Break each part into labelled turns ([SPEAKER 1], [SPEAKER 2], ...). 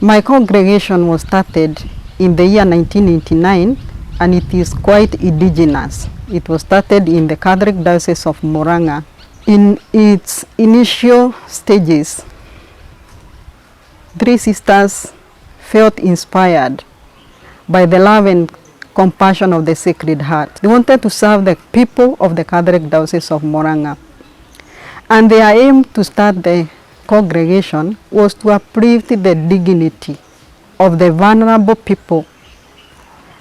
[SPEAKER 1] My congregation was started in the year 1989, and it is quite indigenous. It was started in the Catholic Diocese of Murang'a. In its initial stages, 3 sisters felt inspired by the love and compassion of the Sacred Heart. They wanted to serve the people of the Catholic Diocese of Murang'a. And their aim to start the congregation was to uplift the dignity of the vulnerable people.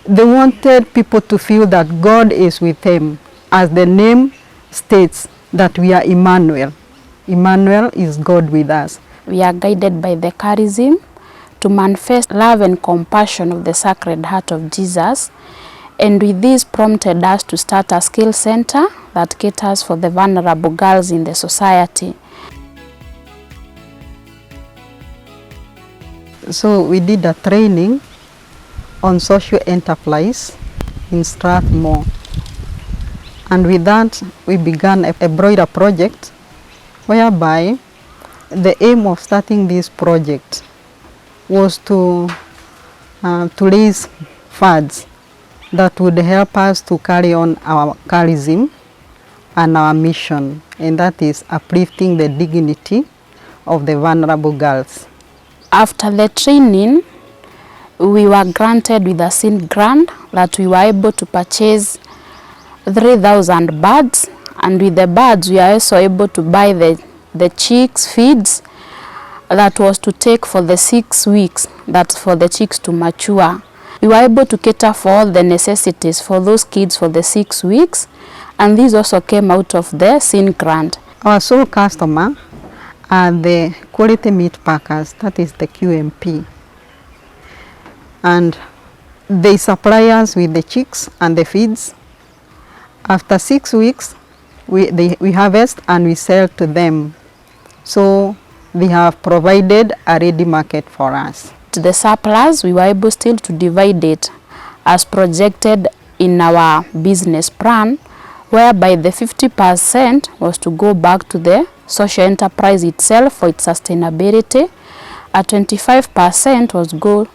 [SPEAKER 1] They wanted people to feel that God is with them, as the name states that we are Emmanuel. Emmanuel is God with us.
[SPEAKER 2] We are guided by the charism to manifest love and compassion of the Sacred Heart of Jesus, and with this prompted us to start a skill center that caters for the vulnerable girls in the society.
[SPEAKER 1] So we did a training on social enterprise in Strathmore, and with that we began a broiler project, whereby the aim of starting this project was to raise funds that would help us to carry on our charism and our mission, and that is uplifting the dignity of the vulnerable girls.
[SPEAKER 2] After the training, we were granted with a seed grant that we were able to purchase 3,000 birds, and with the birds we are also able to buy the chicks feeds that was to take for the 6 weeks, that's for the chicks to mature. We were able to cater for all the necessities for those kids for the 6 weeks, and this also came out of the seed grant.
[SPEAKER 1] Our sole customer are the quality meat packers, that is the QMP. And they supply us with the chicks and the feeds. After 6 weeks, we harvest and we sell to them. So they have provided a ready market for us.
[SPEAKER 2] The surplus, we were able still to divide it as projected in our business plan, whereby the 50% was to go back to the social enterprise itself for its sustainability. A 25%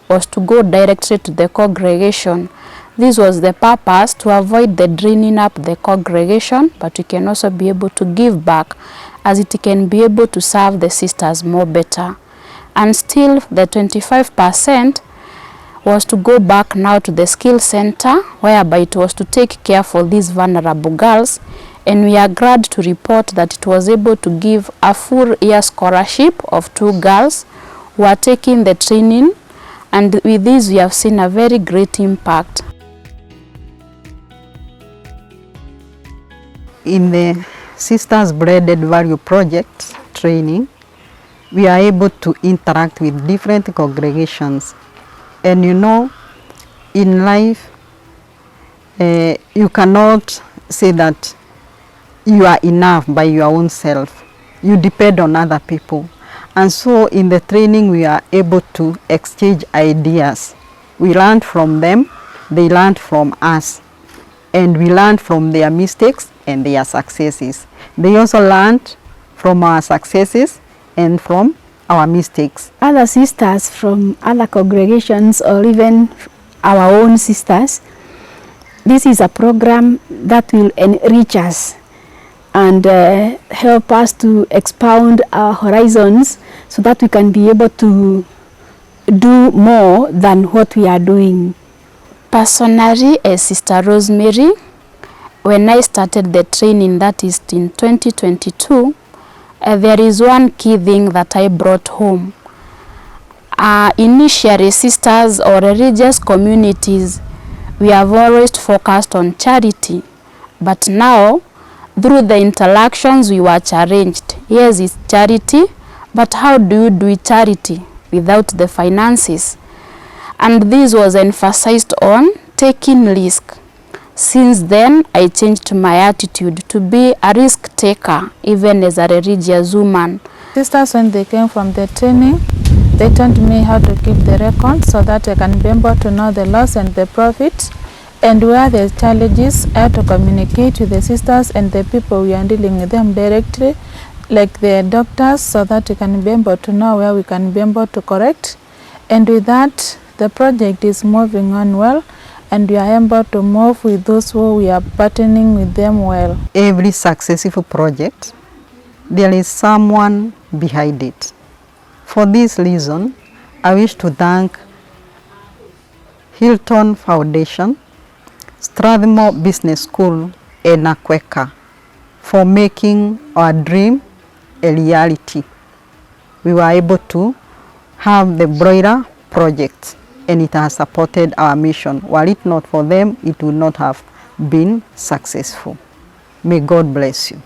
[SPEAKER 2] was to go directly to the congregation. This was the purpose, to avoid the draining up the congregation, but we can also be able to give back, as it can be able to serve the sisters more better. And still the 25% was to go back now to the skill center, whereby it was to take care for these vulnerable girls, and we are glad to report that it was able to give a full year scholarship of 2 girls who are taking the training, and with this we have seen a very great impact.
[SPEAKER 1] In the Sisters Blended Value Project training, we are able to interact with different congregations. And you know, in life, you cannot say that you are enough by your own self. You depend on other people. And so in the training, we are able to exchange ideas. We learn from them, they learn from us. And we learn from their mistakes and their successes. They also learned from our successes and from our mistakes.
[SPEAKER 3] Other sisters from other congregations, or even our own sisters, this is a program that will enrich us and help us to expound our horizons, so that we can be able to do more than what we are doing.
[SPEAKER 2] Personally, as Sister Rosemary, when I started the training, that is in 2022, there is one key thing that I brought home. Initially, sisters or religious communities, we have always focused on charity, but now, through the interactions, we were challenged. Yes, it's charity, but how do you do charity without the finances? And this was emphasized on taking risk. Since then, I changed my attitude to be a risk taker, even as a religious woman.
[SPEAKER 4] Sisters, when they came from the training, they taught me how to keep the record, so that I can be able to know the loss and the profit, and where the challenges, I have to communicate with the sisters and the people we are dealing with them directly, like the doctors, so that we can be able to know where we can be able to correct, And with that, the project is moving on well, and we are able to move with those who we are partnering with them well.
[SPEAKER 1] Every successful project, there is someone behind it. For this reason, I wish to thank Hilton Foundation, Strathmore Business School, and Akweka for making our dream a reality. We were able to have the broiler project, and it has supported our mission. Were it not for them, it would not have been successful. May God bless you.